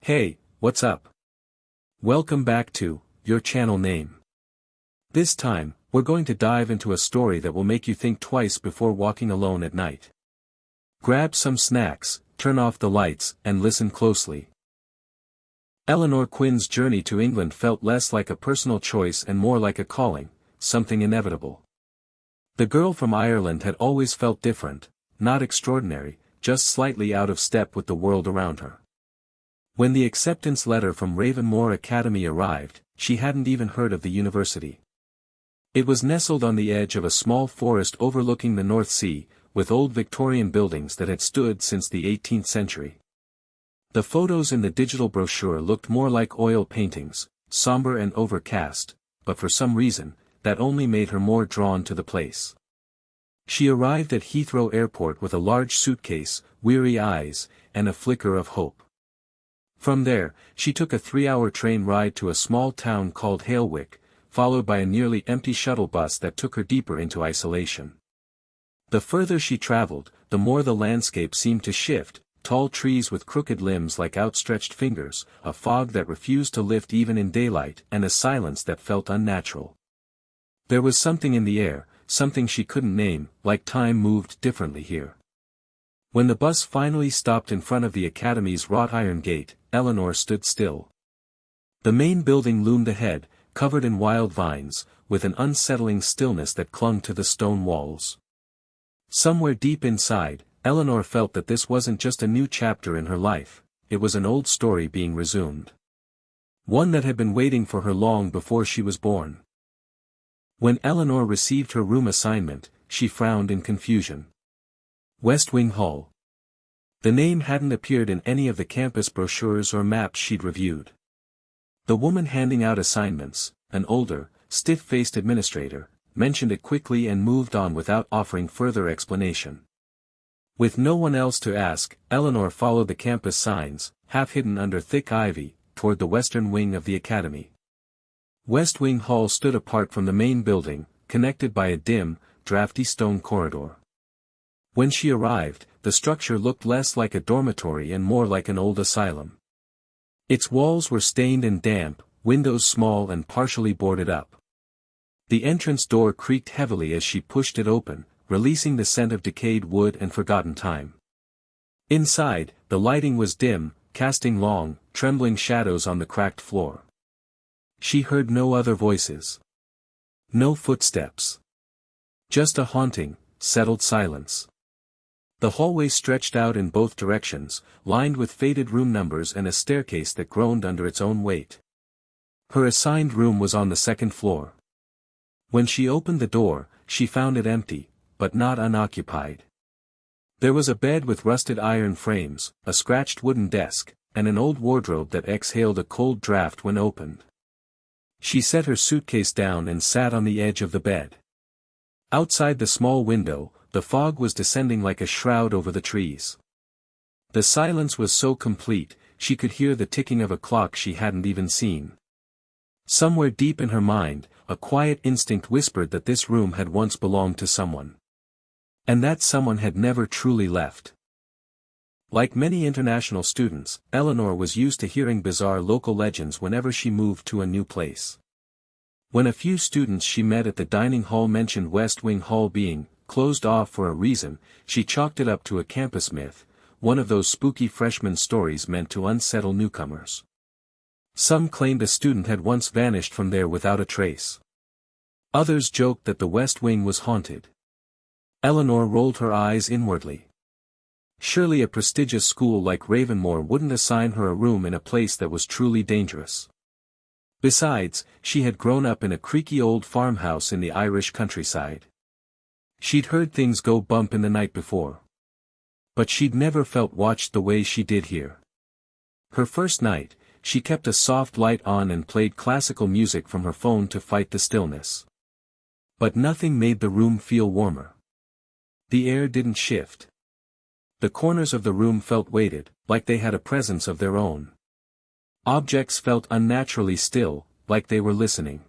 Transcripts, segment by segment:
Hey, what's up? Welcome back to your channel name. This time, we're going to dive into a story that will make you think twice before walking alone at night. Grab some snacks, turn off the lights, and listen closely. Eleanor Quinn's journey to England felt less like a personal choice and more like a calling, something inevitable. The girl from Ireland had always felt different, not extraordinary, just slightly out of step with the world around her. When the acceptance letter from Ravenmore Academy arrived, she hadn't even heard of the university. It was nestled on the edge of a small forest overlooking the North Sea, with old Victorian buildings that had stood since the 18th century. The photos in the digital brochure looked more like oil paintings, somber and overcast, but for some reason, that only made her more drawn to the place. She arrived at Heathrow Airport with a large suitcase, weary eyes, and a flicker of hope. From there, she took a 3-hour train ride to a small town called Halewick, followed by a nearly empty shuttle bus that took her deeper into isolation. The further she traveled, the more the landscape seemed to shift, tall trees with crooked limbs like outstretched fingers, a fog that refused to lift even in daylight, and a silence that felt unnatural. There was something in the air, something she couldn't name, like time moved differently here. When the bus finally stopped in front of the Academy's wrought iron gate, Eleanor stood still. The main building loomed ahead, covered in wild vines, with an unsettling stillness that clung to the stone walls. Somewhere deep inside, Eleanor felt that this wasn't just a new chapter in her life, it was an old story being resumed. One that had been waiting for her long before she was born. When Eleanor received her room assignment, she frowned in confusion. West Wing Hall. The name hadn't appeared in any of the campus brochures or maps she'd reviewed. The woman handing out assignments, an older, stiff-faced administrator, mentioned it quickly and moved on without offering further explanation. With no one else to ask, Eleanor followed the campus signs, half hidden under thick ivy, toward the western wing of the academy. West Wing Hall stood apart from the main building, connected by a dim, drafty stone corridor. When she arrived, the structure looked less like a dormitory and more like an old asylum. Its walls were stained and damp, windows small and partially boarded up. The entrance door creaked heavily as she pushed it open, releasing the scent of decayed wood and forgotten time. Inside, the lighting was dim, casting long, trembling shadows on the cracked floor. She heard no other voices. No footsteps. Just a haunting, settled silence. The hallway stretched out in both directions, lined with faded room numbers and a staircase that groaned under its own weight. Her assigned room was on the second floor. When she opened the door, she found it empty, but not unoccupied. There was a bed with rusted iron frames, a scratched wooden desk, and an old wardrobe that exhaled a cold draft when opened. She set her suitcase down and sat on the edge of the bed. Outside the small window, the fog was descending like a shroud over the trees. The silence was so complete, she could hear the ticking of a clock she hadn't even seen. Somewhere deep in her mind, a quiet instinct whispered that this room had once belonged to someone. And that someone had never truly left. Like many international students, Eleanor was used to hearing bizarre local legends whenever she moved to a new place. When a few students she met at the dining hall mentioned West Wing Hall being closed off for a reason, she chalked it up to a campus myth, one of those spooky freshman stories meant to unsettle newcomers. Some claimed a student had once vanished from there without a trace. Others joked that the West Wing was haunted. Eleanor rolled her eyes inwardly. Surely a prestigious school like Ravenmore wouldn't assign her a room in a place that was truly dangerous. Besides, she had grown up in a creaky old farmhouse in the Irish countryside. She'd heard things go bump in the night before. But she'd never felt watched the way she did here. Her first night, she kept a soft light on and played classical music from her phone to fight the stillness. But nothing made the room feel warmer. The air didn't shift. The corners of the room felt weighted, like they had a presence of their own. Objects felt unnaturally still, like they were listening.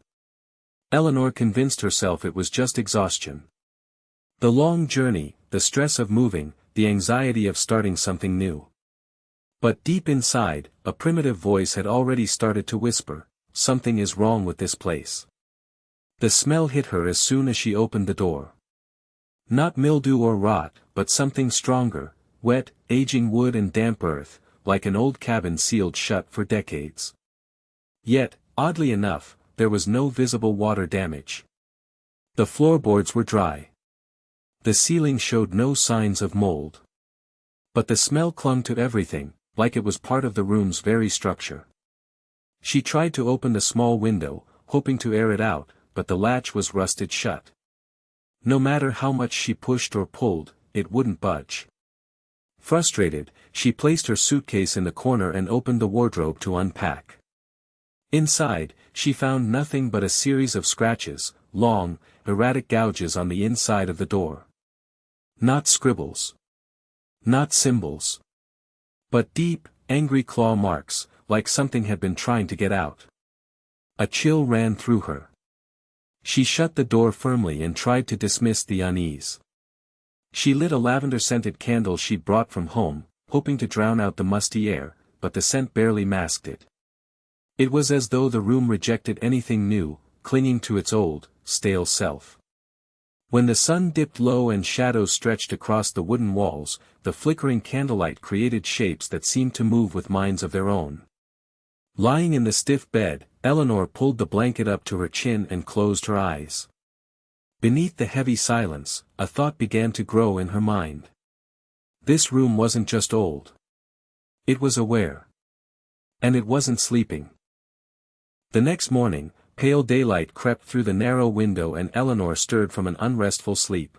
Eleanor convinced herself it was just exhaustion. The long journey, the stress of moving, the anxiety of starting something new. But deep inside, a primitive voice had already started to whisper, "Something is wrong with this place." The smell hit her as soon as she opened the door. Not mildew or rot, but something stronger, wet, aging wood and damp earth, like an old cabin sealed shut for decades. Yet, oddly enough, there was no visible water damage. The floorboards were dry. The ceiling showed no signs of mold. But the smell clung to everything, like it was part of the room's very structure. She tried to open the small window, hoping to air it out, but the latch was rusted shut. No matter how much she pushed or pulled, it wouldn't budge. Frustrated, she placed her suitcase in the corner and opened the wardrobe to unpack. Inside, she found nothing but a series of scratches, long, erratic gouges on the inside of the door. Not scribbles. Not symbols. But deep, angry claw marks, like something had been trying to get out. A chill ran through her. She shut the door firmly and tried to dismiss the unease. She lit a lavender-scented candle she'd brought from home, hoping to drown out the musty air, but the scent barely masked it. It was as though the room rejected anything new, clinging to its old, stale self. When the sun dipped low and shadows stretched across the wooden walls, the flickering candlelight created shapes that seemed to move with minds of their own. Lying in the stiff bed, Eleanor pulled the blanket up to her chin and closed her eyes. Beneath the heavy silence, a thought began to grow in her mind. This room wasn't just old. It was aware. And it wasn't sleeping. The next morning, pale daylight crept through the narrow window and Eleanor stirred from an unrestful sleep.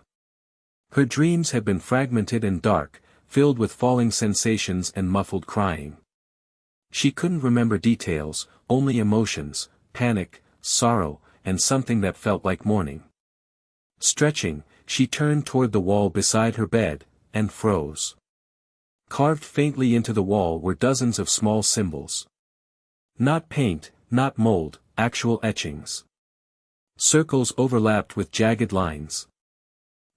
Her dreams had been fragmented and dark, filled with falling sensations and muffled crying. She couldn't remember details, only emotions, panic, sorrow, and something that felt like morning. Stretching, she turned toward the wall beside her bed, and froze. Carved faintly into the wall were dozens of small symbols. Not paint, not mold, actual etchings. Circles overlapped with jagged lines.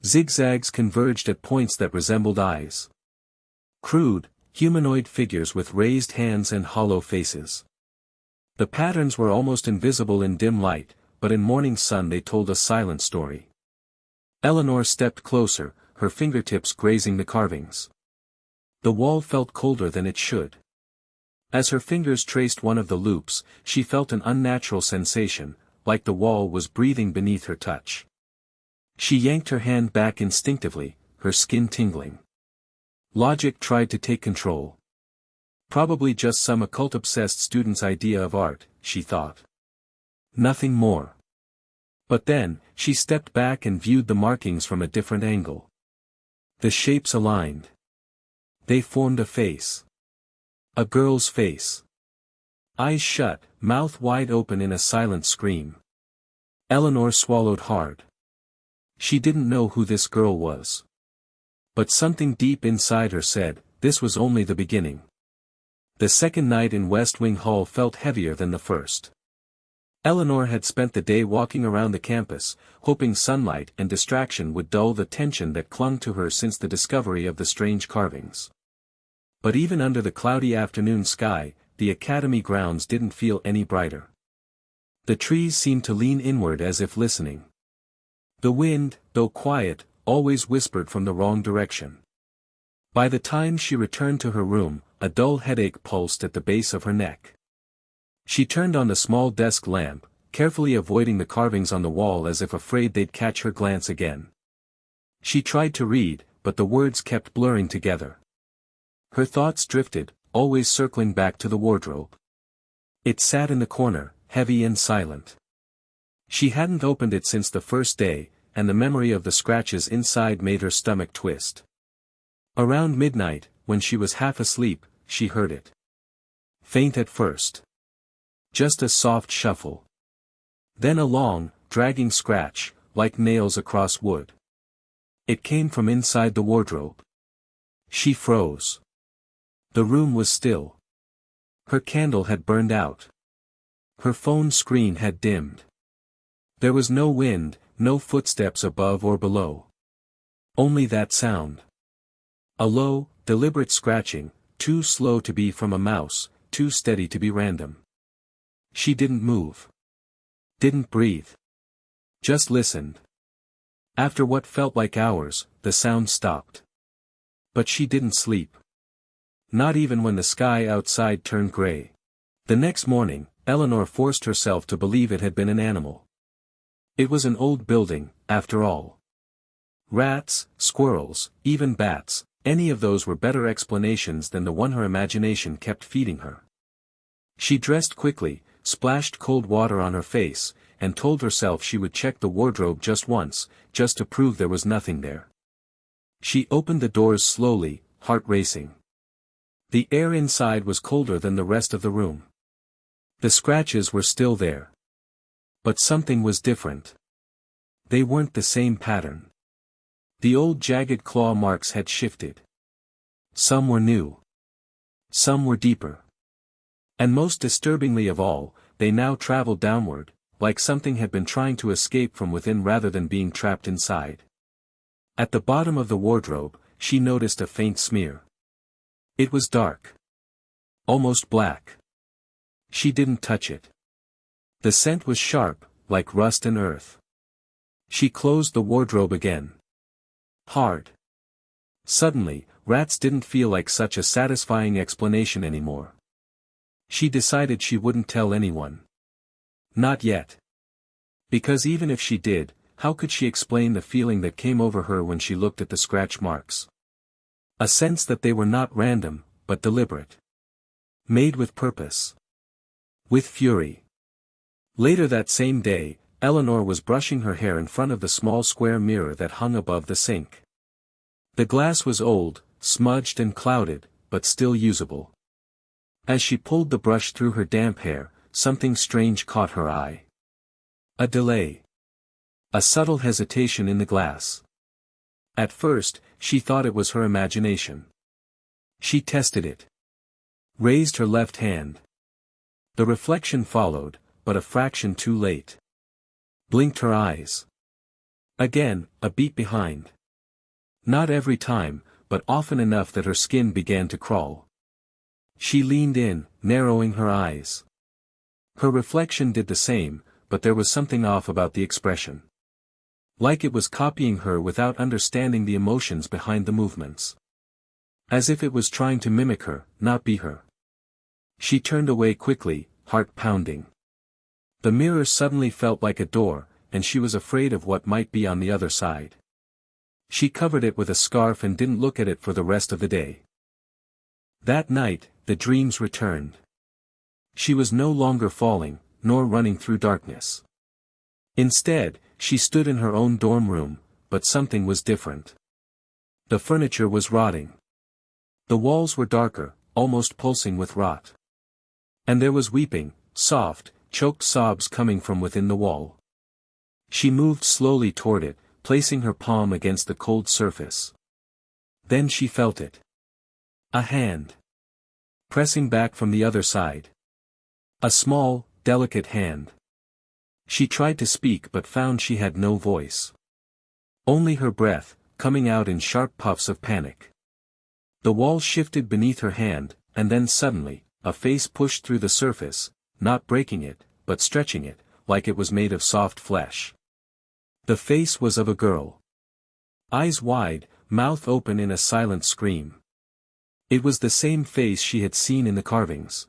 Zigzags converged at points that resembled eyes. Crude, humanoid figures with raised hands and hollow faces. The patterns were almost invisible in dim light, but in morning sun they told a silent story. Eleanor stepped closer, her fingertips grazing the carvings. The wall felt colder than it should. As her fingers traced one of the loops, she felt an unnatural sensation, like the wall was breathing beneath her touch. She yanked her hand back instinctively, her skin tingling. Logic tried to take control. Probably just some occult-obsessed student's idea of art, she thought. Nothing more. But then, she stepped back and viewed the markings from a different angle. The shapes aligned. They formed a face. A girl's face. Eyes shut, mouth wide open in a silent scream. Eleanor swallowed hard. She didn't know who this girl was. But something deep inside her said, this was only the beginning. The second night in West Wing Hall felt heavier than the first. Eleanor had spent the day walking around the campus, hoping sunlight and distraction would dull the tension that clung to her since the discovery of the strange carvings. But even under the cloudy afternoon sky, the academy grounds didn't feel any brighter. The trees seemed to lean inward as if listening. The wind, though quiet, always whispered from the wrong direction. By the time she returned to her room, a dull headache pulsed at the base of her neck. She turned on the small desk lamp, carefully avoiding the carvings on the wall as if afraid they'd catch her glance again. She tried to read, but the words kept blurring together. Her thoughts drifted, always circling back to the wardrobe. It sat in the corner, heavy and silent. She hadn't opened it since the first day, and the memory of the scratches inside made her stomach twist. Around midnight, when she was half asleep, she heard it. Faint at first. Just a soft shuffle. Then a long, dragging scratch, like nails across wood. It came from inside the wardrobe. She froze. The room was still. Her candle had burned out. Her phone screen had dimmed. There was no wind, no footsteps above or below. Only that sound. A low, deliberate scratching, Too slow to be from a mouse, too steady to be random. She didn't move. Didn't breathe. Just listened. After what felt like hours, the sound stopped. But she didn't sleep. Not even when the sky outside turned gray. The next morning, Eleanor forced herself to believe it had been an animal. It was an old building, after all. Rats, squirrels, even bats, any of those were better explanations than the one her imagination kept feeding her. She dressed quickly, splashed cold water on her face, and told herself she would check the wardrobe just once, just to prove there was nothing there. She opened the doors slowly, heart racing. The air inside was colder than the rest of the room. The scratches were still there. But something was different. They weren't the same pattern. The old jagged claw marks had shifted. Some were new. Some were deeper. And most disturbingly of all, they now traveled downward, like something had been trying to escape from within rather than being trapped inside. At the bottom of the wardrobe, she noticed a faint smear. It was dark. Almost black. She didn't touch it. The scent was sharp, like rust and earth. She closed the wardrobe again. Hard. Suddenly, rats didn't feel like such a satisfying explanation anymore. She decided she wouldn't tell anyone. Not yet. Because even if she did, how could she explain the feeling that came over her when she looked at the scratch marks? A sense that they were not random, but deliberate. Made with purpose. With fury. Later that same day, Eleanor was brushing her hair in front of the small square mirror that hung above the sink. The glass was old, smudged and clouded, but still usable. As she pulled the brush through her damp hair, something strange caught her eye. A delay. A subtle hesitation in the glass. At first, she thought it was her imagination. She tested it. Raised her left hand. The reflection followed, but a fraction too late. Blinked her eyes. Again, a beat behind. Not every time, but often enough that her skin began to crawl. She leaned in, narrowing her eyes. Her reflection did the same, but there was something off about the expression. Like it was copying her without understanding the emotions behind the movements. As if it was trying to mimic her, not be her. She turned away quickly, heart pounding. The mirror suddenly felt like a door, and she was afraid of what might be on the other side. She covered it with a scarf and didn't look at it for the rest of the day. That night, the dreams returned. She was no longer falling, nor running through darkness. Instead, she stood in her own dorm room, but something was different. The furniture was rotting. The walls were darker, almost pulsing with rot. And there was weeping, soft, choked sobs coming from within the wall. She moved slowly toward it, placing her palm against the cold surface. Then she felt it. A hand. Pressing back from the other side. A small, delicate hand. She tried to speak but found she had no voice. Only her breath, coming out in sharp puffs of panic. The wall shifted beneath her hand, and then suddenly, a face pushed through the surface, not breaking it, but stretching it, like it was made of soft flesh. The face was of a girl. Eyes wide, mouth open in a silent scream. It was the same face she had seen in the carvings.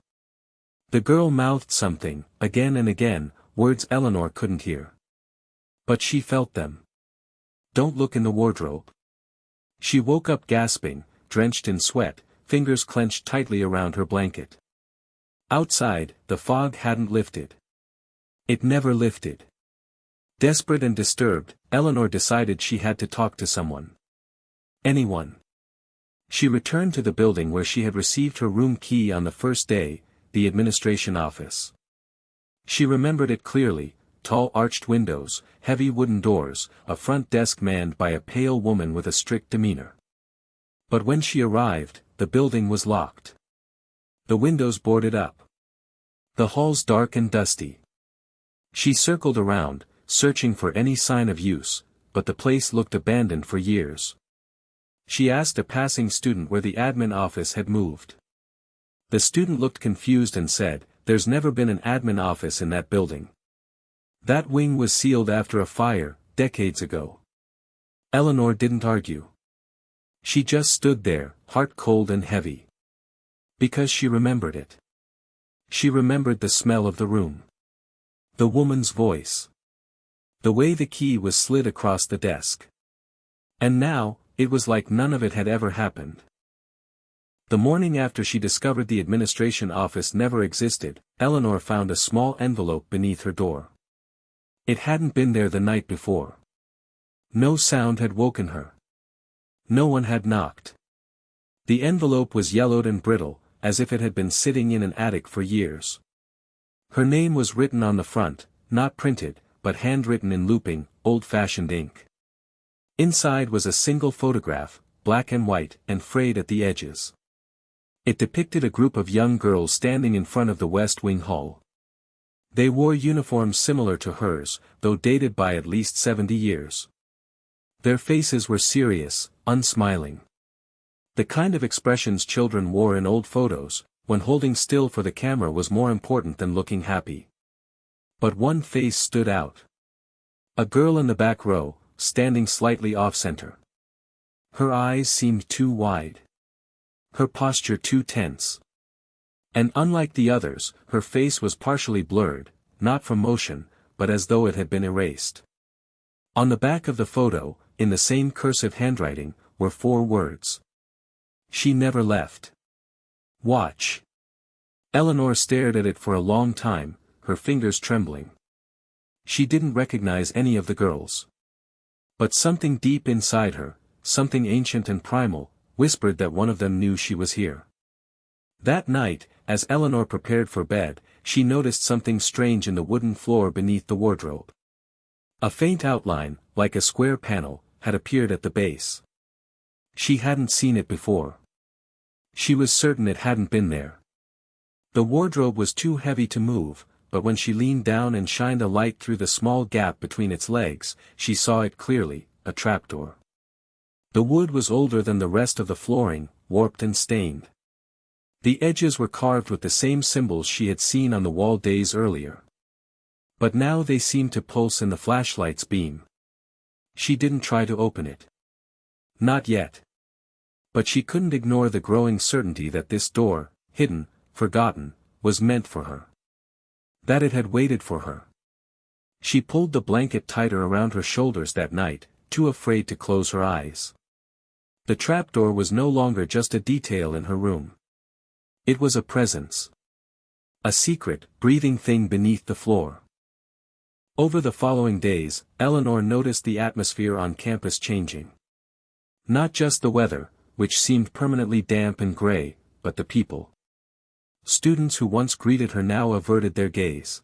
The girl mouthed something, again and again, words Eleanor couldn't hear. But she felt them. Don't look in the wardrobe. She woke up gasping, drenched in sweat, fingers clenched tightly around her blanket. Outside, the fog hadn't lifted. It never lifted. Desperate and disturbed, Eleanor decided she had to talk to someone. Anyone. She returned to the building where she had received her room key on the first day, the administration office. She remembered it clearly, tall arched windows, heavy wooden doors, a front desk manned by a pale woman with a strict demeanor. But when she arrived, the building was locked. The windows boarded up. The halls dark and dusty. She circled around, searching for any sign of use, but the place looked abandoned for years. She asked a passing student where the admin office had moved. The student looked confused and said, "There's never been an admin office in that building. That wing was sealed after a fire, decades ago." Eleanor didn't argue. She just stood there, heart cold and heavy. Because she remembered it. She remembered the smell of the room. The woman's voice. The way the key was slid across the desk. And now, it was like none of it had ever happened. The morning after she discovered the administration office never existed, Eleanor found a small envelope beneath her door. It hadn't been there the night before. No sound had woken her. No one had knocked. The envelope was yellowed and brittle, as if it had been sitting in an attic for years. Her name was written on the front, not printed, but handwritten in looping, old-fashioned ink. Inside was a single photograph, black and white, and frayed at the edges. It depicted a group of young girls standing in front of the West Wing Hall. They wore uniforms similar to hers, though dated by at least 70 years. Their faces were serious, unsmiling. The kind of expressions children wore in old photos, when holding still for the camera was more important than looking happy. But one face stood out. A girl in the back row, standing slightly off-center. Her eyes seemed too wide. Her posture too tense. And unlike the others, her face was partially blurred, not from motion, but as though it had been erased. On the back of the photo, in the same cursive handwriting, were 4 words. "She never left. Watch." Eleanor stared at it for a long time, her fingers trembling. She didn't recognize any of the girls. But something deep inside her, something ancient and primal, whispered that one of them knew she was here. That night, as Eleanor prepared for bed, she noticed something strange in the wooden floor beneath the wardrobe. A faint outline, like a square panel, had appeared at the base. She hadn't seen it before. She was certain it hadn't been there. The wardrobe was too heavy to move, but when she leaned down and shined a light through the small gap between its legs, she saw it clearly, a trapdoor. The wood was older than the rest of the flooring, warped and stained. The edges were carved with the same symbols she had seen on the wall days earlier. But now they seemed to pulse in the flashlight's beam. She didn't try to open it. Not yet. But she couldn't ignore the growing certainty that this door, hidden, forgotten, was meant for her. That it had waited for her. She pulled the blanket tighter around her shoulders that night, too afraid to close her eyes. The trapdoor was no longer just a detail in her room. It was a presence. A secret, breathing thing beneath the floor. Over the following days, Eleanor noticed the atmosphere on campus changing. Not just the weather, which seemed permanently damp and gray, but the people. Students who once greeted her now averted their gaze.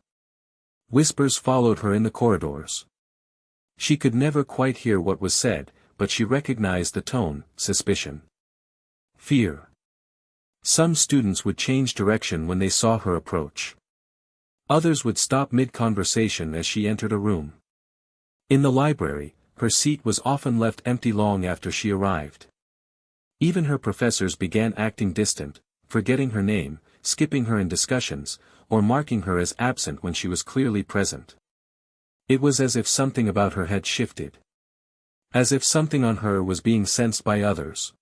Whispers followed her in the corridors. She could never quite hear what was said, but she recognized the tone, suspicion. Fear. Some students would change direction when they saw her approach. Others would stop mid-conversation as she entered a room. In the library, her seat was often left empty long after she arrived. Even her professors began acting distant, forgetting her name, skipping her in discussions, or marking her as absent when she was clearly present. It was as if something about her had shifted. As if something on her was being sensed by others.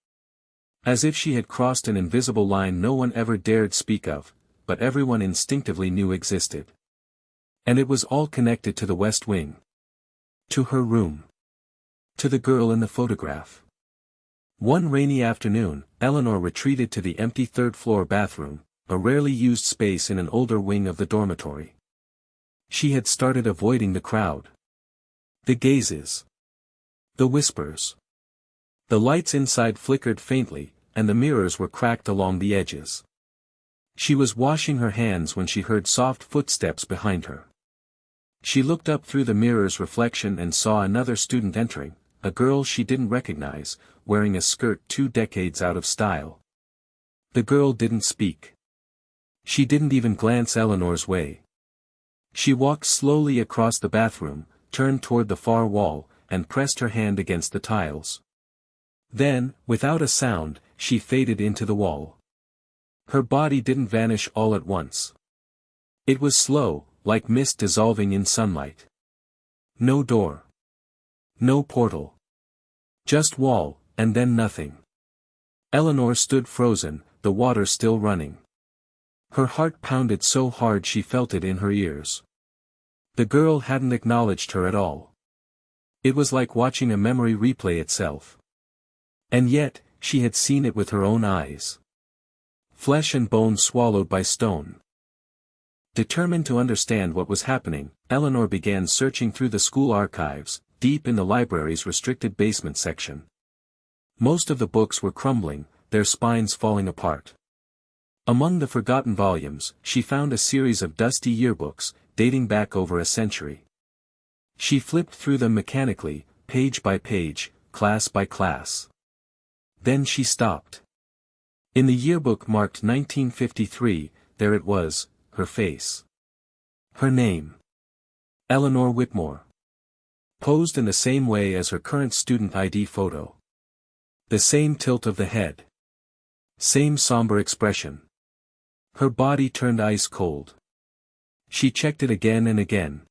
As if she had crossed an invisible line no one ever dared speak of, but everyone instinctively knew existed. And it was all connected to the West Wing. To her room. To the girl in the photograph. One rainy afternoon, Eleanor retreated to the empty third-floor bathroom, a rarely used space in an older wing of the dormitory. She had started avoiding the crowd. The gazes. The whispers. The lights inside flickered faintly, and the mirrors were cracked along the edges. She was washing her hands when she heard soft footsteps behind her. She looked up through the mirror's reflection and saw another student entering, a girl she didn't recognize, wearing a skirt 2 decades out of style. The girl didn't speak. She didn't even glance Eleanor's way. She walked slowly across the bathroom, turned toward the far wall, and pressed her hand against the tiles. Then, without a sound, she faded into the wall. Her body didn't vanish all at once. It was slow, like mist dissolving in sunlight. No door. No portal. Just wall, and then nothing. Eleanor stood frozen, the water still running. Her heart pounded so hard she felt it in her ears. The girl hadn't acknowledged her at all. It was like watching a memory replay itself. And yet, she had seen it with her own eyes. Flesh and bone swallowed by stone. Determined to understand what was happening, Eleanor began searching through the school archives, deep in the library's restricted basement section. Most of the books were crumbling, their spines falling apart. Among the forgotten volumes, she found a series of dusty yearbooks, dating back over a century. She flipped through them mechanically, page by page, class by class. Then she stopped. In the yearbook marked 1953, there it was, her face. Her name. Eleanor Whitmore. Posed in the same way as her current student ID photo. The same tilt of the head. Same somber expression. Her body turned ice cold. She checked it again and again.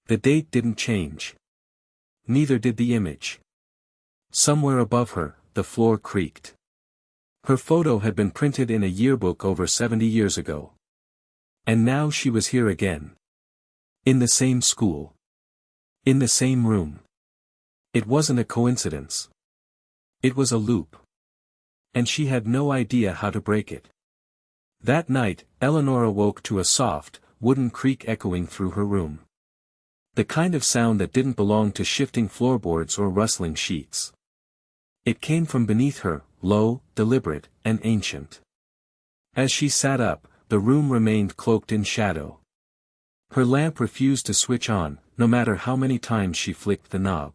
The date didn't change. Neither did the image. Somewhere above her, the floor creaked. Her photo had been printed in a yearbook over 70 years ago. And now she was here again. In the same school. In the same room. It wasn't a coincidence. It was a loop. And she had no idea how to break it. That night, Eleanor awoke to a soft, wooden creak echoing through her room. The kind of sound that didn't belong to shifting floorboards or rustling sheets. It came from beneath her, low, deliberate, and ancient. As she sat up, the room remained cloaked in shadow. Her lamp refused to switch on, no matter how many times she flicked the knob.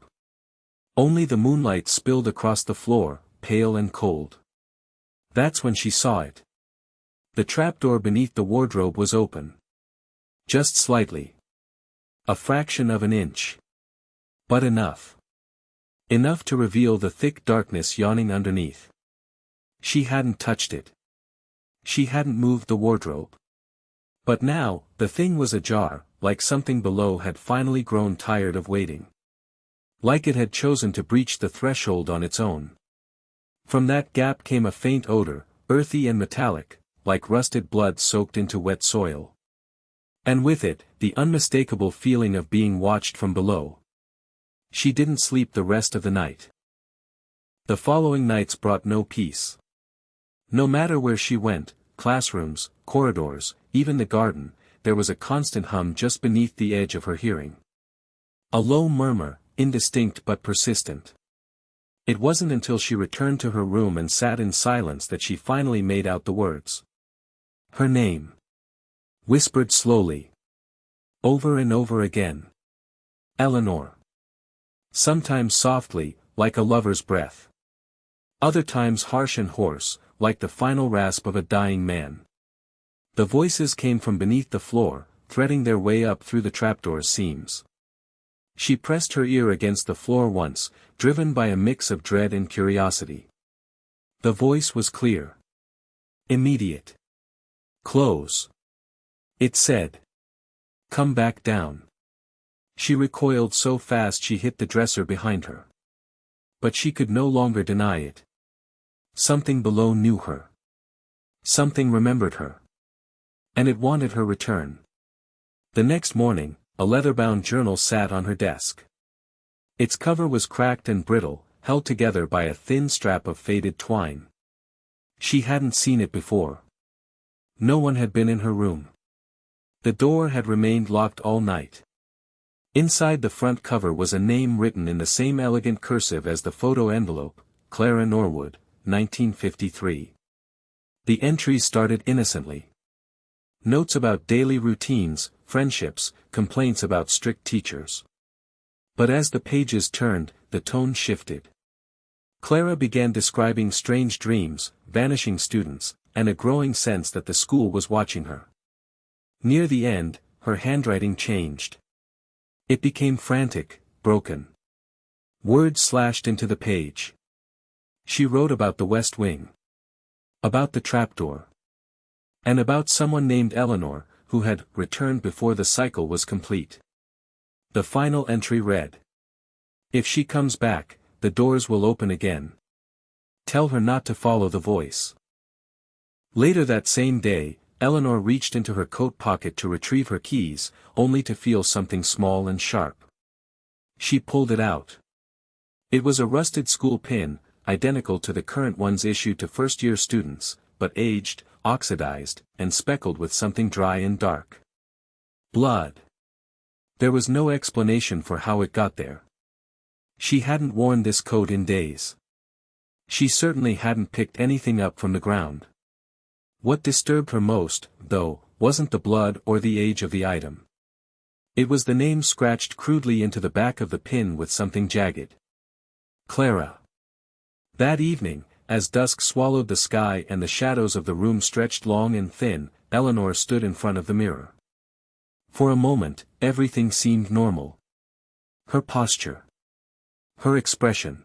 Only the moonlight spilled across the floor, pale and cold. That's when she saw it. The trapdoor beneath the wardrobe was open. Just slightly. A fraction of an inch. But enough. Enough to reveal the thick darkness yawning underneath. She hadn't touched it. She hadn't moved the wardrobe. But now, the thing was ajar, like something below had finally grown tired of waiting. Like it had chosen to breach the threshold on its own. From that gap came a faint odor, earthy and metallic, like rusted blood soaked into wet soil. And with it, the unmistakable feeling of being watched from below. She didn't sleep the rest of the night. The following nights brought no peace. No matter where she went, classrooms, corridors, even the garden, there was a constant hum just beneath the edge of her hearing. A low murmur, indistinct but persistent. It wasn't until she returned to her room and sat in silence that she finally made out the words. Her name. Whispered slowly. Over and over again. Eleanor. Sometimes softly, like a lover's breath. Other times harsh and hoarse, like the final rasp of a dying man. The voices came from beneath the floor, threading their way up through the trapdoor's seams. She pressed her ear against the floor once, driven by a mix of dread and curiosity. The voice was clear. Immediate. Close. It said. Come back down. She recoiled so fast she hit the dresser behind her. But she could no longer deny it. Something below knew her. Something remembered her. And it wanted her return. The next morning, a leather-bound journal sat on her desk. Its cover was cracked and brittle, held together by a thin strap of faded twine. She hadn't seen it before. No one had been in her room. The door had remained locked all night. Inside the front cover was a name written in the same elegant cursive as the photo envelope, Clara Norwood, 1953. The entries started innocently. Notes about daily routines, friendships, complaints about strict teachers. But as the pages turned, the tone shifted. Clara began describing strange dreams, vanishing students, and a growing sense that the school was watching her. Near the end, her handwriting changed. It became frantic, broken. Words slashed into the page. She wrote about the West Wing. About the trapdoor. And about someone named Eleanor, who had returned before the cycle was complete. The final entry read: "If she comes back, the doors will open again. Tell her not to follow the voice." Later that same day, Eleanor reached into her coat pocket to retrieve her keys, only to feel something small and sharp. She pulled it out. It was a rusted school pin, identical to the current ones issued to first-year students, but aged, oxidized, and speckled with something dry and dark. Blood. There was no explanation for how it got there. She hadn't worn this coat in days. She certainly hadn't picked anything up from the ground. What disturbed her most, though, wasn't the blood or the age of the item. It was the name scratched crudely into the back of the pin with something jagged. Clara. That evening, as dusk swallowed the sky and the shadows of the room stretched long and thin, Eleanor stood in front of the mirror. For a moment, everything seemed normal. Her posture. Her expression.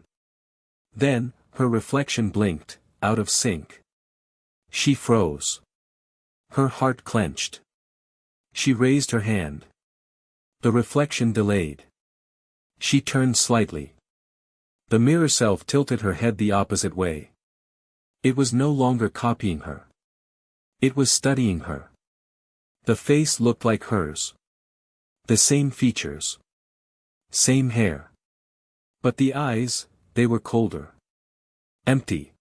Then, her reflection blinked, out of sync. She froze. Her heart clenched. She raised her hand. The reflection delayed. She turned slightly. The mirror self tilted her head the opposite way. It was no longer copying her. It was studying her. The face looked like hers. The same features. Same hair. But the eyes, they were colder. Empty.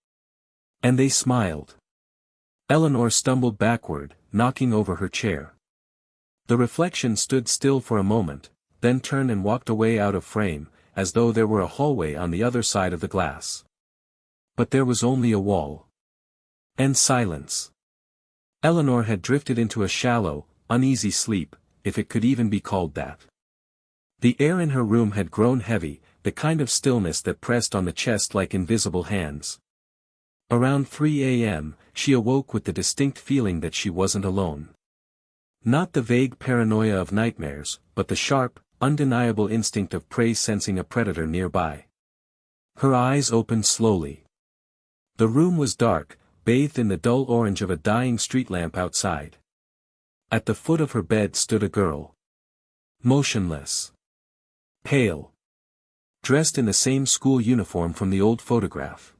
And they smiled. Eleanor stumbled backward, knocking over her chair. The reflection stood still for a moment, then turned and walked away out of frame, as though there were a hallway on the other side of the glass. But there was only a wall. And silence. Eleanor had drifted into a shallow, uneasy sleep, if it could even be called that. The air in her room had grown heavy, the kind of stillness that pressed on the chest like invisible hands. Around 3 a.m., she awoke with the distinct feeling that she wasn't alone. Not the vague paranoia of nightmares, but the sharp, undeniable instinct of prey sensing a predator nearby. Her eyes opened slowly. The room was dark, bathed in the dull orange of a dying street lamp outside. At the foot of her bed stood a girl. Motionless. Pale. Dressed in the same school uniform from the old photograph.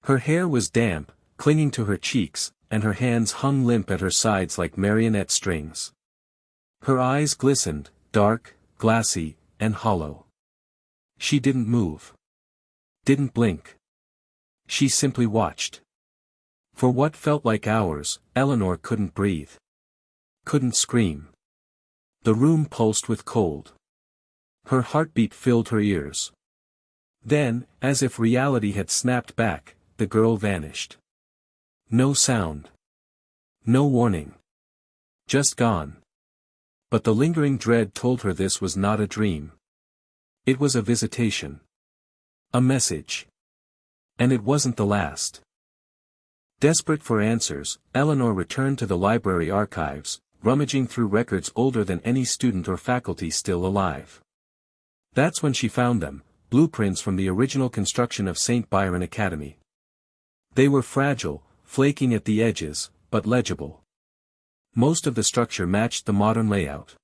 Her hair was damp, clinging to her cheeks, and her hands hung limp at her sides like marionette strings. Her eyes glistened, dark, glassy, and hollow. She didn't move. Didn't blink. She simply watched. For what felt like hours, Eleanor couldn't breathe. Couldn't scream. The room pulsed with cold. Her heartbeat filled her ears. Then, as if reality had snapped back, the girl vanished. No sound. No warning. Just gone. But the lingering dread told her this was not a dream. It was a visitation. A message. And it wasn't the last. Desperate for answers, Eleanor returned to the library archives, rummaging through records older than any student or faculty still alive. That's when she found them, blueprints from the original construction of Saint Byron Academy. They were fragile, flaking at the edges, but legible. Most of the structure matched the modern layout.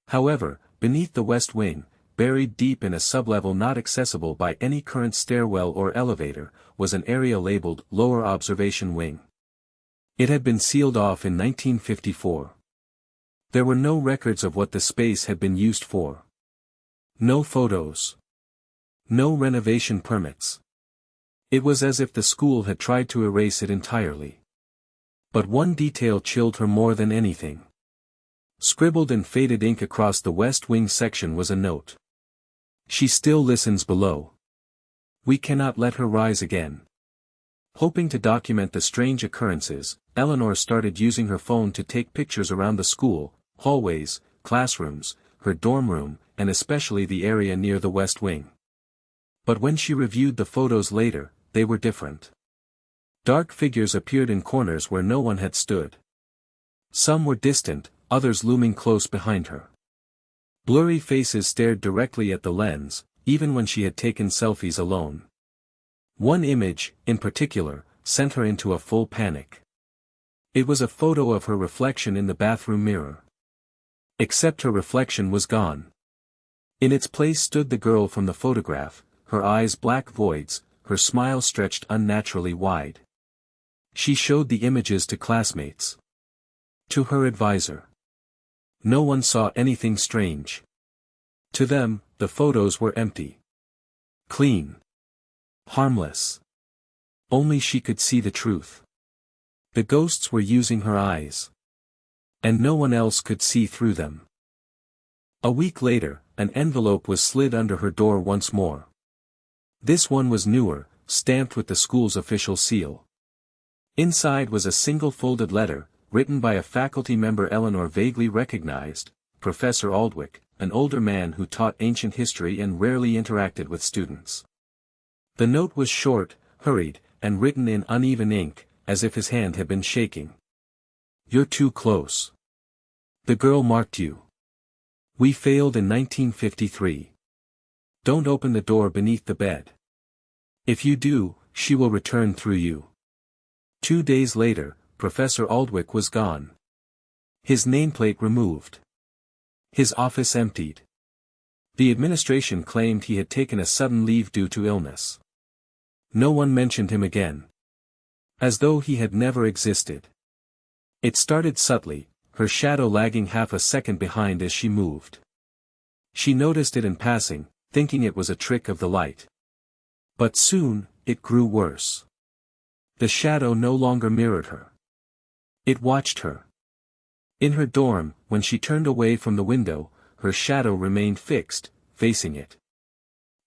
However, beneath the west wing, buried deep in a sublevel not accessible by any current stairwell or elevator, was an area labeled Lower Observation Wing. It had been sealed off in 1954. There were no records of what the space had been used for. No photos. No renovation permits. It was as if the school had tried to erase it entirely. But one detail chilled her more than anything. Scribbled in faded ink across the West Wing section was a note. She still listens below. We cannot let her rise again. Hoping to document the strange occurrences, Eleanor started using her phone to take pictures around the school, hallways, classrooms, her dorm room, and especially the area near the West Wing. But when she reviewed the photos later, they were different. Dark figures appeared in corners where no one had stood. Some were distant, others looming close behind her. Blurry faces stared directly at the lens, even when she had taken selfies alone. One image, in particular, sent her into a full panic. It was a photo of her reflection in the bathroom mirror. Except her reflection was gone. In its place stood the girl from the photograph, her eyes black voids, her smile stretched unnaturally wide. She showed the images to classmates. To her advisor. No one saw anything strange. To them, the photos were empty. Clean. Harmless. Only she could see the truth. The ghosts were using her eyes. And no one else could see through them. A week later, an envelope was slid under her door once more. This one was newer, stamped with the school's official seal. Inside was a single folded letter, written by a faculty member Eleanor vaguely recognized, Professor Aldwick, an older man who taught ancient history and rarely interacted with students. The note was short, hurried, and written in uneven ink, as if his hand had been shaking. "You're too close. The girl marked you. We failed in 1953. Don't open the door beneath the bed. If you do, she will return through you." 2 days later, Professor Aldwick was gone. His nameplate removed. His office emptied. The administration claimed he had taken a sudden leave due to illness. No one mentioned him again. As though he had never existed. It started subtly, her shadow lagging half a second behind as she moved. She noticed it in passing, thinking it was a trick of the light. But soon, it grew worse. The shadow no longer mirrored her. It watched her. In her dorm, when she turned away from the window, her shadow remained fixed, facing it.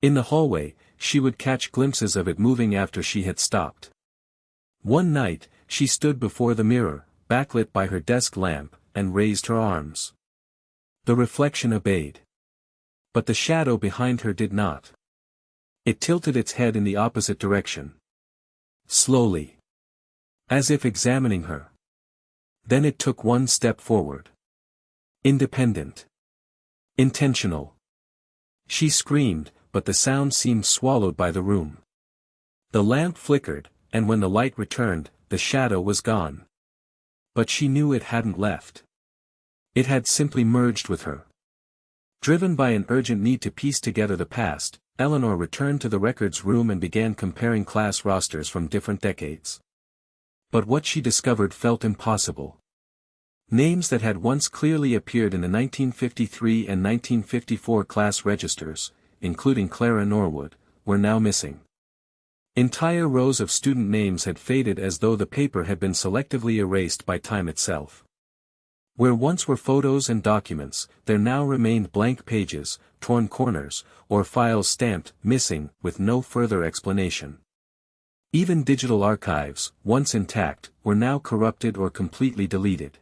In the hallway, she would catch glimpses of it moving after she had stopped. One night, she stood before the mirror, backlit by her desk lamp, and raised her arms. The reflection obeyed. But the shadow behind her did not. It tilted its head in the opposite direction. Slowly. As if examining her. Then it took one step forward. Independent. Intentional. She screamed, but the sound seemed swallowed by the room. The lamp flickered, and when the light returned, the shadow was gone. But she knew it hadn't left. It had simply merged with her. Driven by an urgent need to piece together the past, Eleanor returned to the records room and began comparing class rosters from different decades. But what she discovered felt impossible. Names that had once clearly appeared in the 1953 and 1954 class registers, including Clara Norwood, were now missing. Entire rows of student names had faded as though the paper had been selectively erased by time itself. Where once were photos and documents, there now remained blank pages, torn corners, or files stamped "missing" with no further explanation. Even digital archives, once intact, were now corrupted or completely deleted.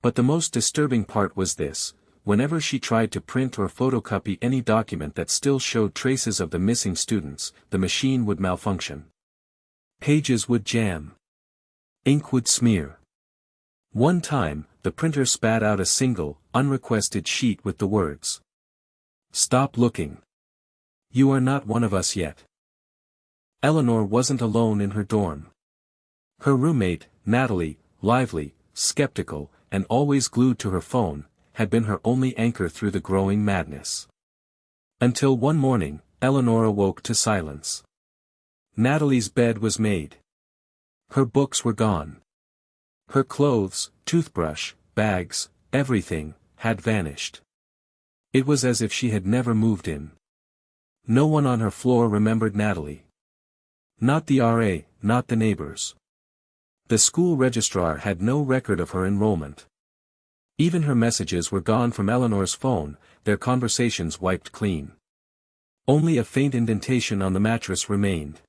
But the most disturbing part was this: whenever she tried to print or photocopy any document that still showed traces of the missing students, the machine would malfunction. Pages would jam. Ink would smear. One time, the printer spat out a single, unrequested sheet with the words, "Stop looking. You are not one of us yet." Eleanor wasn't alone in her dorm. Her roommate, Natalie, lively, skeptical, and always glued to her phone, had been her only anchor through the growing madness. Until one morning, Eleanor awoke to silence. Natalie's bed was made. Her books were gone. Her clothes, toothbrush, bags, everything, had vanished. It was as if she had never moved in. No one on her floor remembered Natalie. Not the RA, not the neighbors. The school registrar had no record of her enrollment. Even her messages were gone from Eleanor's phone, their conversations wiped clean. Only a faint indentation on the mattress remained.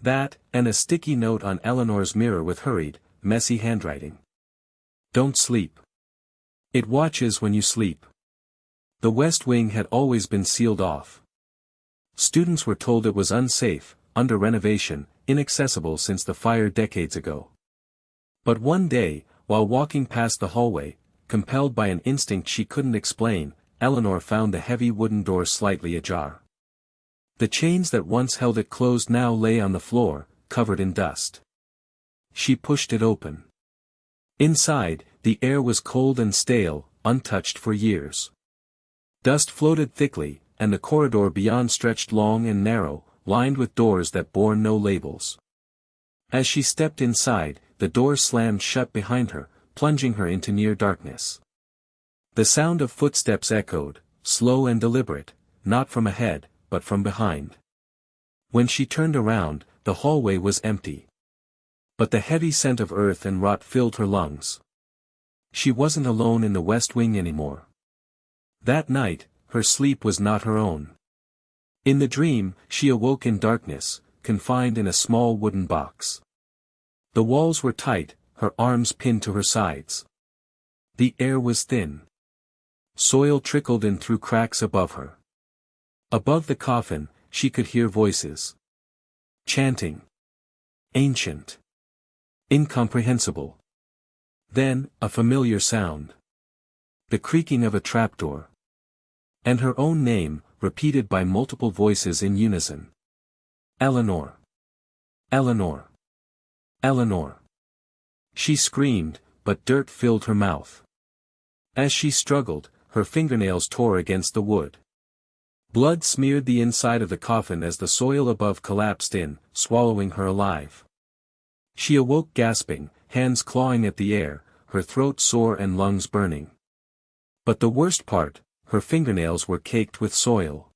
That, and a sticky note on Eleanor's mirror with hurried, messy handwriting. "Don't sleep. It watches when you sleep." The West Wing had always been sealed off. Students were told it was unsafe, under renovation, inaccessible since the fire decades ago. But one day, while walking past the hallway, compelled by an instinct she couldn't explain, Eleanor found the heavy wooden door slightly ajar. The chains that once held it closed now lay on the floor, covered in dust. She pushed it open. Inside, the air was cold and stale, untouched for years. Dust floated thickly, and the corridor beyond stretched long and narrow, lined with doors that bore no labels. As she stepped inside, the door slammed shut behind her, plunging her into near darkness. The sound of footsteps echoed, slow and deliberate, not from ahead, but from behind. When she turned around, the hallway was empty. But the heavy scent of earth and rot filled her lungs. She wasn't alone in the West Wing anymore. That night, her sleep was not her own. In the dream, she awoke in darkness, confined in a small wooden box. The walls were tight, her arms pinned to her sides. The air was thin. Soil trickled in through cracks above her. Above the coffin, she could hear voices. Chanting. Ancient. Incomprehensible. Then, a familiar sound. The creaking of a trapdoor. And her own name, repeated by multiple voices in unison. Eleanor. Eleanor. Eleanor. She screamed, but dirt filled her mouth. As she struggled, her fingernails tore against the wood. Blood smeared the inside of the coffin as the soil above collapsed in, swallowing her alive. She awoke gasping, hands clawing at the air, her throat sore and lungs burning. But the worst part, her fingernails were caked with soil.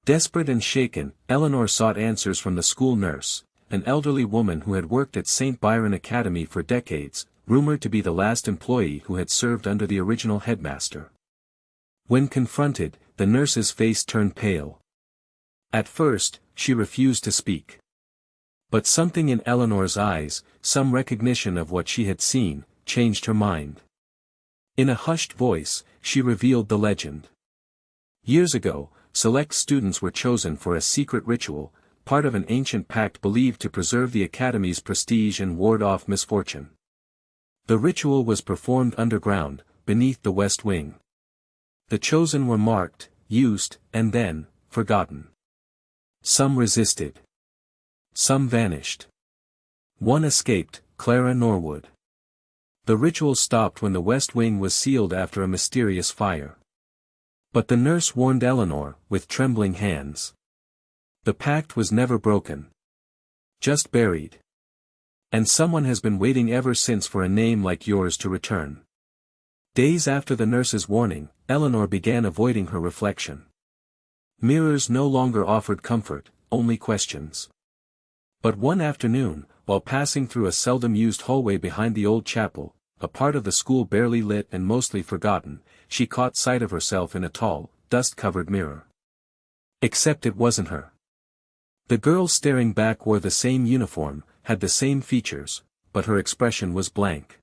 Desperate and shaken, Eleanor sought answers from the school nurse, an elderly woman who had worked at Saint Byron Academy for decades, rumored to be the last employee who had served under the original headmaster. When confronted, the nurse's face turned pale. At first, she refused to speak. But something in Eleanor's eyes, some recognition of what she had seen, changed her mind. In a hushed voice, she revealed the legend. Years ago, select students were chosen for a secret ritual, part of an ancient pact believed to preserve the academy's prestige and ward off misfortune. The ritual was performed underground, beneath the West Wing. The chosen were marked, used, and then, forgotten. Some resisted. Some vanished. One escaped, Clara Norwood. The ritual stopped when the West Wing was sealed after a mysterious fire. But the nurse warned Eleanor, with trembling hands. The pact was never broken. Just buried. And someone has been waiting ever since for a name like yours to return. Days after the nurse's warning, Eleanor began avoiding her reflection. Mirrors no longer offered comfort, only questions. But one afternoon, while passing through a seldom-used hallway behind the old chapel, a part of the school barely lit and mostly forgotten, she caught sight of herself in a tall, dust-covered mirror. Except it wasn't her. The girl staring back wore the same uniform, had the same features, but her expression was blank.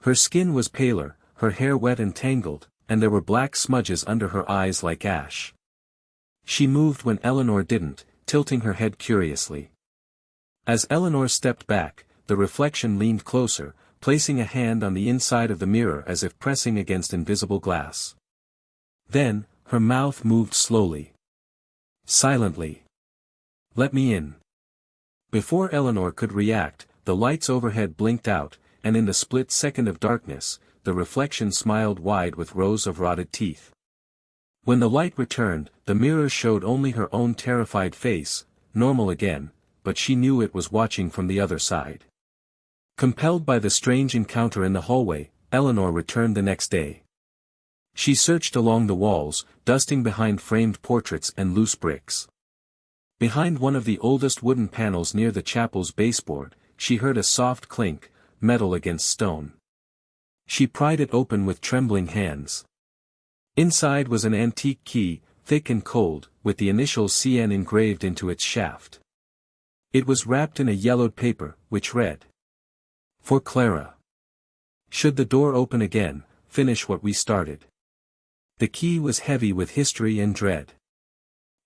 Her skin was paler, her hair wet and tangled, and there were black smudges under her eyes like ash. She moved when Eleanor didn't, tilting her head curiously. As Eleanor stepped back, the reflection leaned closer, placing a hand on the inside of the mirror as if pressing against invisible glass. Then, her mouth moved slowly. Silently. "Let me in." Before Eleanor could react, the lights overhead blinked out, and in the split second of darkness, the reflection smiled wide with rows of rotted teeth. When the light returned, the mirror showed only her own terrified face, normal again, but she knew it was watching from the other side. Compelled by the strange encounter in the hallway, Eleanor returned the next day. She searched along the walls, dusting behind framed portraits and loose bricks. Behind one of the oldest wooden panels near the chapel's baseboard, she heard a soft clink, metal against stone. She pried it open with trembling hands. Inside was an antique key, thick and cold, with the initials CN engraved into its shaft. It was wrapped in a yellowed paper, which read, "For Clara. Should the door open again, finish what we started." The key was heavy with history and dread.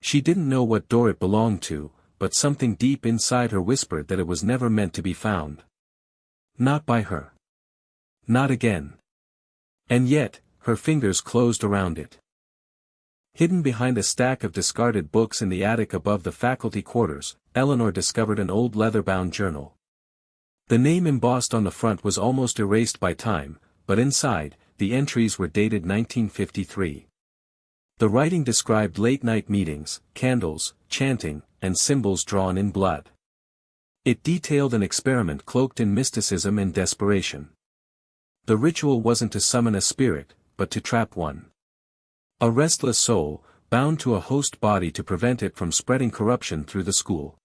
She didn't know what door it belonged to, but something deep inside her whispered that it was never meant to be found. Not by her. Not again. And yet, her fingers closed around it. Hidden behind a stack of discarded books in the attic above the faculty quarters, Eleanor discovered an old leather-bound journal. The name embossed on the front was almost erased by time, but inside, the entries were dated 1953. The writing described late-night meetings, candles, chanting, and symbols drawn in blood. It detailed an experiment cloaked in mysticism and desperation. The ritual wasn't to summon a spirit, but to trap one. A restless soul, bound to a host body to prevent it from spreading corruption through the school.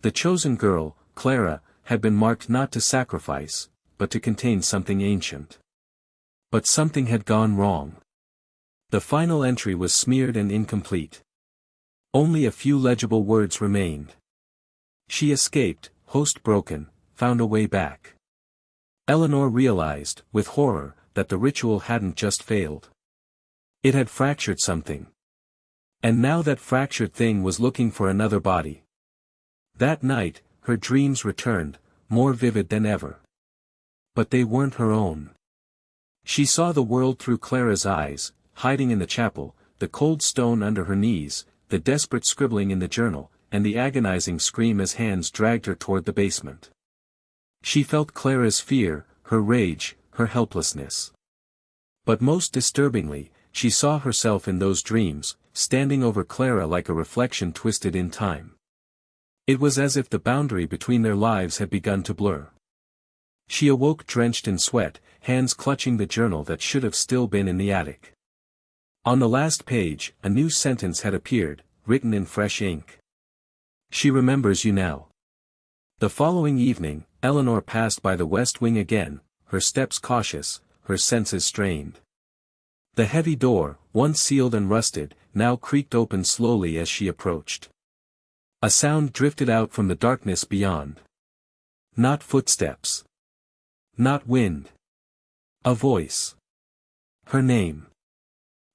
The chosen girl, Clara, had been marked not to sacrifice, but to contain something ancient. But something had gone wrong. The final entry was smeared and incomplete. Only a few legible words remained. She escaped, host broken, found a way back. Eleanor realized, with horror, that the ritual hadn't just failed. It had fractured something. And now that fractured thing was looking for another body. That night, her dreams returned, more vivid than ever. But they weren't her own. She saw the world through Clara's eyes, hiding in the chapel, the cold stone under her knees, the desperate scribbling in the journal, and the agonizing scream as hands dragged her toward the basement. She felt Clara's fear, her rage, her helplessness. But most disturbingly, she saw herself in those dreams, standing over Clara like a reflection twisted in time. It was as if the boundary between their lives had begun to blur. She awoke drenched in sweat, hands clutching the journal that should have still been in the attic. On the last page, a new sentence had appeared, written in fresh ink. She remembers you now. The following evening, Eleanor passed by the West Wing again, her steps cautious, her senses strained. The heavy door, once sealed and rusted, now creaked open slowly as she approached. A sound drifted out from the darkness beyond. Not footsteps. Not wind. A voice. Her name.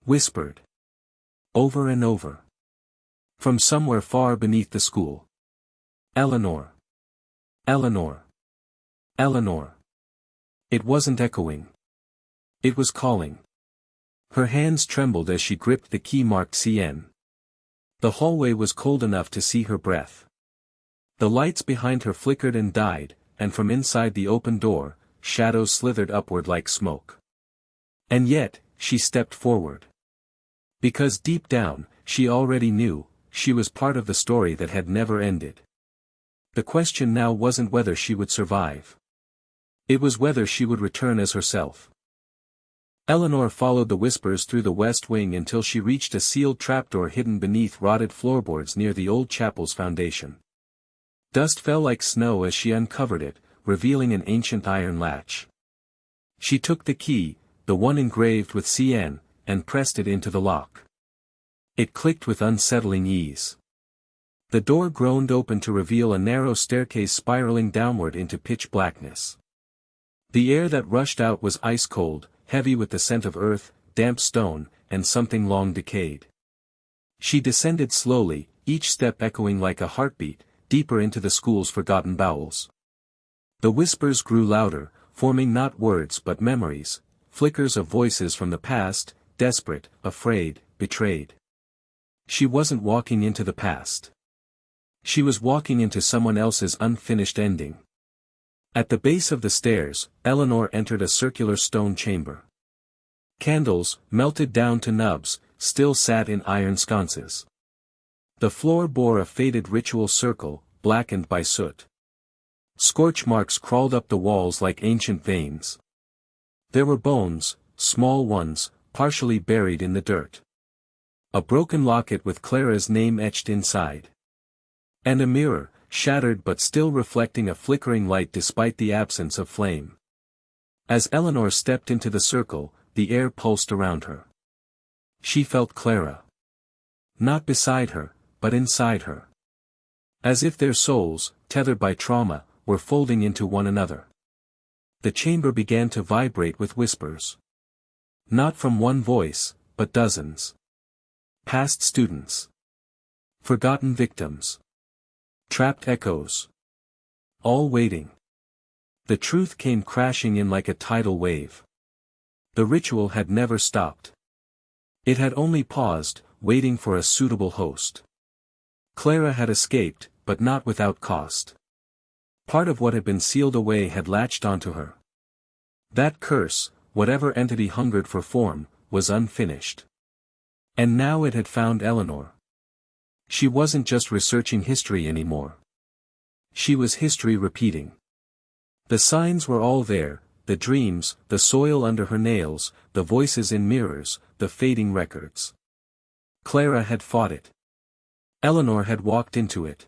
Whispered. Over and over. From somewhere far beneath the school. Eleanor. Eleanor. Eleanor. It wasn't echoing. It was calling. Her hands trembled as she gripped the key marked CN. The hallway was cold enough to see her breath. The lights behind her flickered and died, and from inside the open door, shadows slithered upward like smoke. And yet, she stepped forward. Because deep down, she already knew, she was part of the story that had never ended. The question now wasn't whether she would survive. It was whether she would return as herself. Eleanor followed the whispers through the West Wing until she reached a sealed trapdoor hidden beneath rotted floorboards near the old chapel's foundation. Dust fell like snow as she uncovered it, revealing an ancient iron latch. She took the key, the one engraved with CN, and pressed it into the lock. It clicked with unsettling ease. The door groaned open to reveal a narrow staircase spiraling downward into pitch blackness. The air that rushed out was ice cold, heavy with the scent of earth, damp stone, and something long decayed. She descended slowly, each step echoing like a heartbeat, deeper into the school's forgotten bowels. The whispers grew louder, forming not words but memories, flickers of voices from the past, desperate, afraid, betrayed. She wasn't walking into the past. She was walking into someone else's unfinished ending. At the base of the stairs, Eleanor entered a circular stone chamber. Candles, melted down to nubs, still sat in iron sconces. The floor bore a faded ritual circle, blackened by soot. Scorch marks crawled up the walls like ancient veins. There were bones, small ones, partially buried in the dirt. A broken locket with Clara's name etched inside. And a mirror, shattered but still reflecting a flickering light despite the absence of flame. As Eleanor stepped into the circle, the air pulsed around her. She felt Clara. Not beside her, but inside her. As if their souls, tethered by trauma, were folding into one another. The chamber began to vibrate with whispers. Not from one voice, but dozens. Past students. Forgotten victims. Trapped echoes. All waiting. The truth came crashing in like a tidal wave. The ritual had never stopped. It had only paused, waiting for a suitable host. Clara had escaped, but not without cost. Part of what had been sealed away had latched onto her. That curse, whatever entity hungered for form, was unfinished. And now it had found Eleanor. She wasn't just researching history anymore. She was history repeating. The signs were all there, the dreams, the soil under her nails, the voices in mirrors, the fading records. Clara had fought it. Eleanor had walked into it.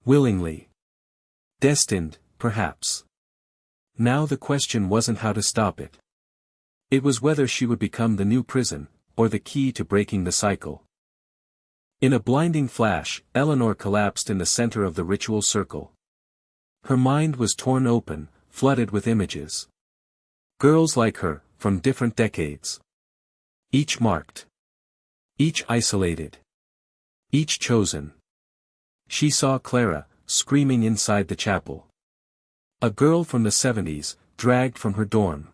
Willingly. Destined, perhaps. Now the question wasn't how to stop it. It was whether she would become the new prison, or the key to breaking the cycle. In a blinding flash, Eleanor collapsed in the center of the ritual circle. Her mind was torn open, flooded with images. Girls like her, from different decades. Each marked. Each isolated. Each chosen. She saw Clara, screaming inside the chapel. A girl from the 70s, dragged from her dorm.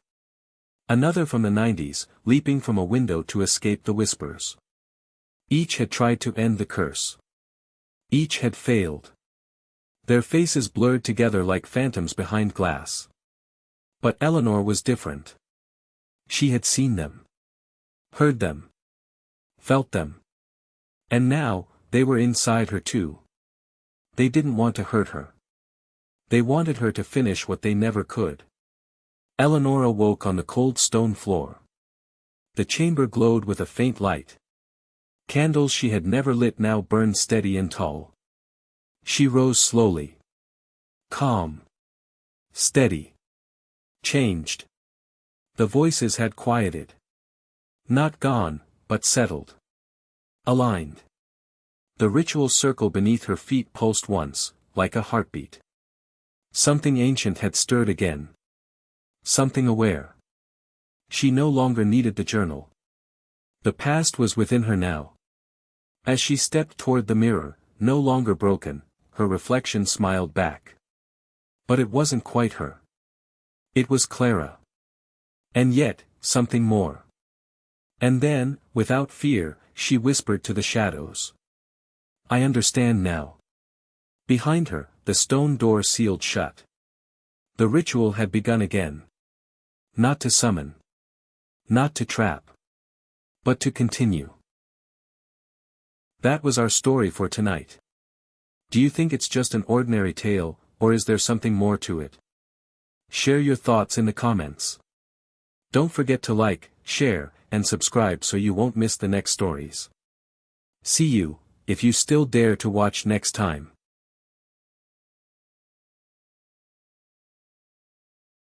Another from the 90s, leaping from a window to escape the whispers. Each had tried to end the curse. Each had failed. Their faces blurred together like phantoms behind glass. But Eleanor was different. She had seen them. Heard them. Felt them. And now, they were inside her too. They didn't want to hurt her. They wanted her to finish what they never could. Eleanor awoke on the cold stone floor. The chamber glowed with a faint light. Candles she had never lit now burned steady and tall. She rose slowly. Calm. Steady. Changed. The voices had quieted. Not gone, but settled. Aligned. The ritual circle beneath her feet pulsed once, like a heartbeat. Something ancient had stirred again. Something aware. She no longer needed the journal. The past was within her now. As she stepped toward the mirror, no longer broken, her reflection smiled back. But it wasn't quite her. It was Clara. And yet, something more. And then, without fear, she whispered to the shadows. I understand now. Behind her, the stone door sealed shut. The ritual had begun again. Not to summon. Not to trap. But to continue. That was our story for tonight. Do you think it's just an ordinary tale, or is there something more to it? Share your thoughts in the comments. Don't forget to like, share, and subscribe so you won't miss the next stories. See you, if you still dare to watch next time.